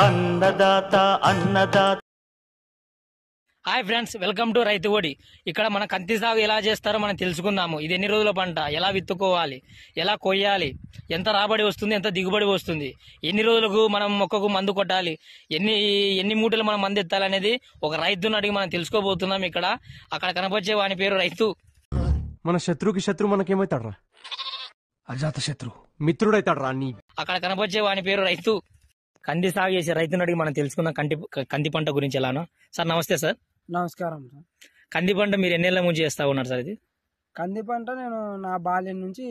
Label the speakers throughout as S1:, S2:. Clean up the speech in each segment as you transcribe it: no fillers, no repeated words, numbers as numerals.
S1: Annadata Annadata.
S2: Hi friends, welcome to రైతు ఓడి. ఇక్కడ మన కంది సాగు ఎలా చేస్తారో మనం తెలుసుకుందాము. ఇది ఎన్ని రోజుల పంట, ఎలా విత్తుకోవాలి, ఎలా కొయ్యాలి, ఎంత రాబడి వస్తుంది, ఎంత దిగుబడి వస్తుంది, ఎన్ని రోజులకు మనం మొక్కకు మందు కొట్టాలి, ఎన్ని మూటలు మనం మందు ఎత్తాలనేది ఒక రైతుని అడిగి మనం తెలుసుకోబోతున్నాం. అక్కడ కనపరిచే వాని పేరు రైతు.
S3: మన శత్రువుకి శత్రు మనకేమైతాడ్రా? అజాత శత్రు మిత్రుడైతాడ్రా నీ.
S2: అక్కడ కనపరిచే వాని పేరు రైతు. కంది సాగు చేసే రైతుని అడిగి మనం తెలుసుకున్న కంది పంట గురించి ఎలానో. సార్ నమస్తే సార్.
S4: నమస్కారం సార్.
S2: కంది పంట మీరు ఎన్నేళ్ల నుంచి చేస్తా ఉన్నారు సార్? ఇది
S4: కంది పంట నేను నా బాల్యం నుంచి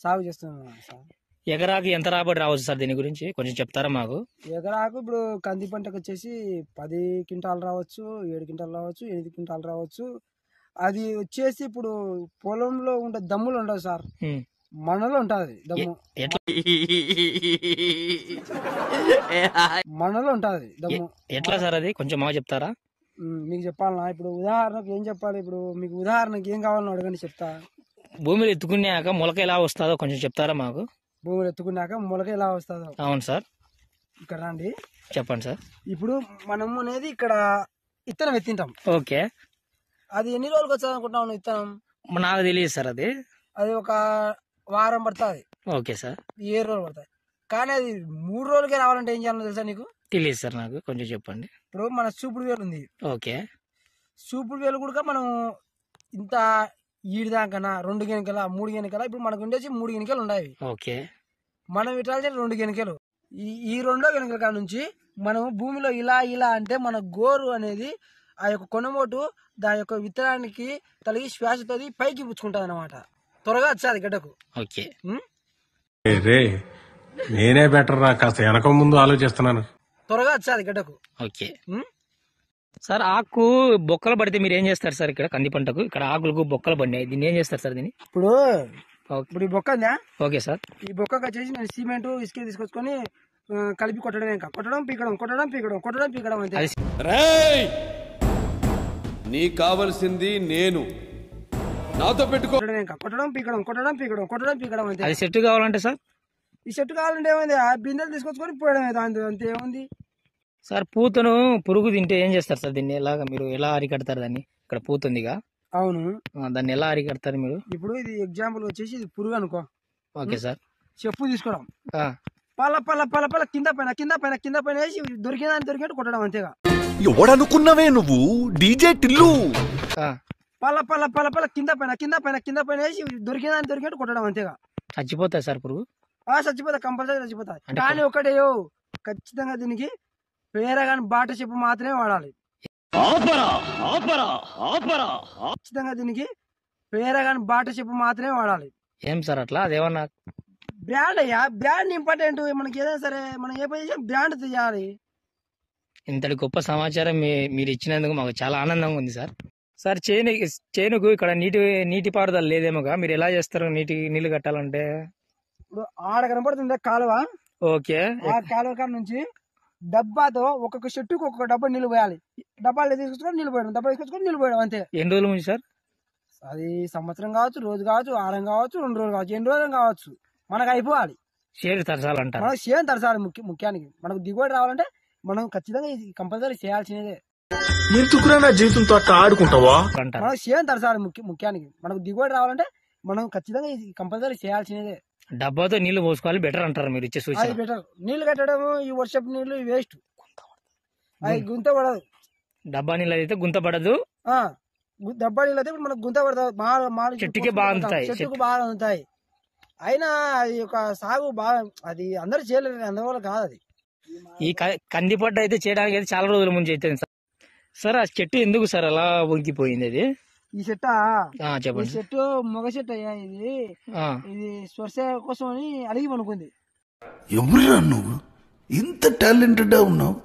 S4: సాగు చేస్తున్నాను సార్.
S2: ఎకరాకి ఎంత రాబడి రావచ్చు సార్? దీని గురించి కొంచెం చెప్తారా మాకు?
S4: ఎకరాకు ఇప్పుడు కంది పంటకు వచ్చేసి 10 క్వింటాలు రావచ్చు, 7 క్వింటాలు రావచ్చు, 8 క్వింటాలు రావచ్చు. అది వచ్చేసి ఇప్పుడు పొలంలో ఉండే దమ్ములు ఉండవు సార్, మనలో ఉంటది దమ్ము. మనలో ఉంటది దమ్ము.
S2: ఎట్లా సార్ అది కొంచెం మాకు చెప్తారా?
S4: మీకు చెప్పాలన్నా? ఇప్పుడు ఉదాహరణకు ఏం చెప్పాలి? ఇప్పుడు మీకు ఉదాహరణకి ఏం కావాలని అడగండి, చెప్తా.
S2: భూమిలో ఎత్తుకున్నాక మొలక ఎలా వస్తుందో కొంచెం చెప్తారా మాకు?
S4: భూమిలో ఎత్తుకున్నాక మొలక ఎలా వస్తుందో?
S2: అవును సార్.
S4: ఇక్కడ రండి,
S2: చెప్పండి సార్.
S4: ఇప్పుడు మనము అనేది ఇక్కడ విత్తనం ఎత్తింటాం.
S2: ఓకే.
S4: అది ఎన్ని రోజులకు వచ్చాది అనుకుంటున్నాం విత్తనం?
S2: నాకు తెలియదు సార్.
S4: అది ఒక వారం పడుతుంది.
S2: Okay sir.
S4: 7 రోజులు పడుతుంది. కానీ అది 3 రోజులకే రావాలంటే ఏం చేయాలో తెలుసా నీకు?
S2: తెలియదు సార్, నాకు కొంచెం చెప్పండి.
S4: ఇప్పుడు మన చూపుడు వేలు ఉంది.
S2: ఓకే.
S4: చూపుడు వేలు కూడా మనం ఇంత ఈడిదాకనా 2 గెనికల 3 గెనికల, ఇప్పుడు మనకు ఉండేసి 3 గెనికలు ఉన్నాయి.
S2: ఓకే.
S4: మనం ఇట్లా 2 గెనికలు. ఈ 2వ గెనికల కాడ నుంచి మనం భూమిలో ఇలా ఇలా అంటే మన గోరు అనేది ఆ యొక్క కొనమోటు దాని యొక్క విత్తనానికి తలిగి శ్వాసతో పైకి పుచ్చుకుంటుంది అనమాట. త్వరగా వచ్చాది గడ్డకు.
S2: ఓకే.
S3: నేనే బెటర్ రా, కాస్త వెనక ముందు ఆలోచిస్తున్నాను.
S4: త్వరగా వచ్చాది గడ్డకు.
S2: Okay sir. ఆకు బొక్కలు పడితే మీరు ఏం చేస్తారు సార్? ఇక్కడ కంది పంటకు ఇక్కడ ఆకులకు బొక్కలు పడినాయి, దీన్ని ఏం చేస్తారు సార్? దీన్ని
S4: ఇప్పుడు ఈ బొక్క ఉందా?
S2: Okay sir.
S4: ఈ బొక్కకు వచ్చేసి నేను సిమెంట్ ఇసుక తీసుకొచ్చుకొని కలిపి కొట్టడం, ఇంకా కొట్టడం పీకడం, కొట్టడం పీకడం, కొట్టడం పీకడం అంతే.
S5: నీకు కావలసింది నేను నాతో పెట్టుకో.
S4: కొట్టడం పీకడం, కొట్టడం పీకడం, కొట్టడం పీకడం అంతే.
S2: అది సెట్ కావాలంటే సార్?
S4: ఈ సెట్ కావాలంటే ఏమైంది, ఆ బిందెలు తీసుకొచ్చుకొని పోయడం అంతే. ఏముంది
S2: సార్? పూతను పురుగు తింటే ఏం చేస్తారు సార్? దీన్ని మీరు ఎలా అరికడతారు దాన్ని? ఇక్కడ పూత ఉందిగా.
S4: అవును,
S2: దాన్ని ఎలా అరికడతారు మీరు?
S4: ఇప్పుడు ఇది ఎగ్జాంపుల్ వచ్చేసి ఇది పురుగు అనుకో.
S2: Okay sir.
S4: చెప్పు తీసుకోవడం, పల్ల పల్ల పల్ల పల్ల కింద పైన కింద పైన కింద పైన వేసి దొరికినట్టు కొట్టడం అంతేగా.
S5: ఎవడనుకున్నావే నువ్వు? డీజే టిల్లు.
S4: పల్ల పల్ల పల్ల పల్ల కింద పైన కింద పైన కింద పైన వేసి దొరికినట్టు కొట్టడం అంతేగా.
S2: చచ్చిపోతాయి సార్ పురుగు?
S4: చచ్చిపోతా, కంపల్సరీ చచ్చిపోతాయి. కానీ ఒకటేయో ఖచ్చితంగా దీనికి పేరగాని బాట చెప్పు మాత్రమే వాడాలి. ఖచ్చితంగా దీనికి పేరగాని బాట చెప్పు మాత్రమే వాడాలి.
S2: ఏం సార్ అట్లా? అదేమన్నా
S4: బ్రాండ్ అయ్యా, బ్రాండ్ ఇంపార్టెంట్. మనకి ఏదైనా సరే మనం ఏ పని చేసినా బ్రాండ్ చేయాలి.
S2: ఇంతటి గొప్ప సమాచారం మీరు ఇచ్చినందుకు మాకు చాలా ఆనందంగా ఉంది సార్. సార్, చేనుకు ఇక్కడ నీటి పారుదల లేదేమోగా, మీరు ఎలా చేస్తారు నీళ్లు కట్టాలంటే?
S4: ఇప్పుడు ఆడ కనపడుతుంది కాలువ.
S2: ఓకే.
S4: ఆ కాలువ కాడ నుంచి డబ్బాతో ఒక్కొక్క చెట్టుకు ఒక్కొక్క డబ్బా నీళ్లు పోయాలి. డబ్బాలు తీసుకొచ్చుకొని నీళ్లు పోయడం, డబ్బా తీసుకొచ్చుకొని నీళ్లు పోయడం అంతే.
S2: ఎన్ని రోజుల నుంచి సార్?
S4: అది సంవత్సరం కావచ్చు, రోజు కావచ్చు, వారం కావచ్చు, 2 రోజులు కావచ్చు, ఎన్ని రోజులు కావచ్చు. మనకు అయిపోవాలి.
S2: షేర్ తరచాలంటారు?
S4: మనకు షేర్ తరచాలి. ముఖ్యానికి మనకు దిగుబడి రావాలంటే మనం ఖచ్చితంగా కంపల్సరీ చేయాల్సినదే.
S3: ఎందుకురా నా జీవితంతో అట్లా ఆడుకుంటావా?
S4: మనకు షేర్ తరచాలి. ముఖ్యానికి మనకు దిగుబడి రావాలంటే మనం ఖచ్చితంగా కంపల్సరీ చేయాల్సినదే.
S2: డబ్బాతో నీళ్లు పోసుకోవాలి బెటర్ అంటారు మీరు ఇచ్చే సూచన?
S4: అది బెటర్. నీళ్లు కట్టడం ఈ వర్షపు నీళ్లు వేస్ట్, అది గుంత పడదు.
S2: డబ్బా నీళ్ళు అయితే గుంత పడదు.
S4: డబ్బా నీళ్ళు అయితే మనకు గుంత పడదు.
S2: చెట్టుకి బాగుంటాయి,
S4: చెట్టుకు బాగా ఉంటాయి. అయినా అది ఒక సాగు బాగా, అది అందరూ చేయలేరు, అందువల్ల కాదు. అది
S2: ఈ కంది పంట అయితే చేయడానికి అయితే చాలా రోజుల ముందు అయితే సార్. ఆ చెట్టు ఎందుకు సార్ అలా వంగిపోయింది? అది
S4: ఈ చెట్ట
S2: చెప్పండి.
S4: ఈ చెట్టు మొగ చెట్టు అయ్యా. ఇది స్వర్శ కోసం అని అలిగి పనుకుంది.
S5: ఎవరురా నువ్వు ఇంత టాలెంటెడ్ ఉన్నావు?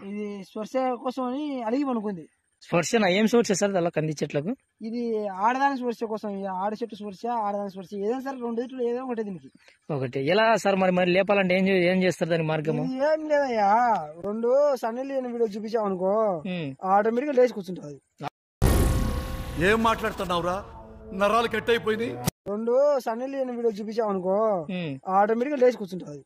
S4: ఇది స్వర్శ కోసం అని అలిగి పనుకుంది.
S2: స్పర్శ ఏం స్పర్శ సార్ అలా కంది చెట్లకు?
S4: ఇది ఆడదాని స్పర్శ కోసం. ఆడ చెట్టు స్పర్శ, ఆడదాని స్పర్శ, ఏదైనా సరే 2 ఏదో ఒకటి దీనికి.
S2: ఒకటి ఎలా సార్? మరి లేపాలంటే ఏం చేస్తారు దాని మార్గము?
S4: ఏం లేదయ్యా, 2 సన్నీళ్ళు వీడియో చూపించావు అనుకో, ఆటోమేటిక్ గా లేచి కూర్చుంటుంది.
S5: ఏం మాట్లాడుతున్నావురా? నరాలు కట్ అయిపోయింది.
S4: 2 సన్నీళ్ళు వీడియో చూపించావు అనుకో, ఆటోమేటిక్ గా లేచి కూర్చుంటుంది.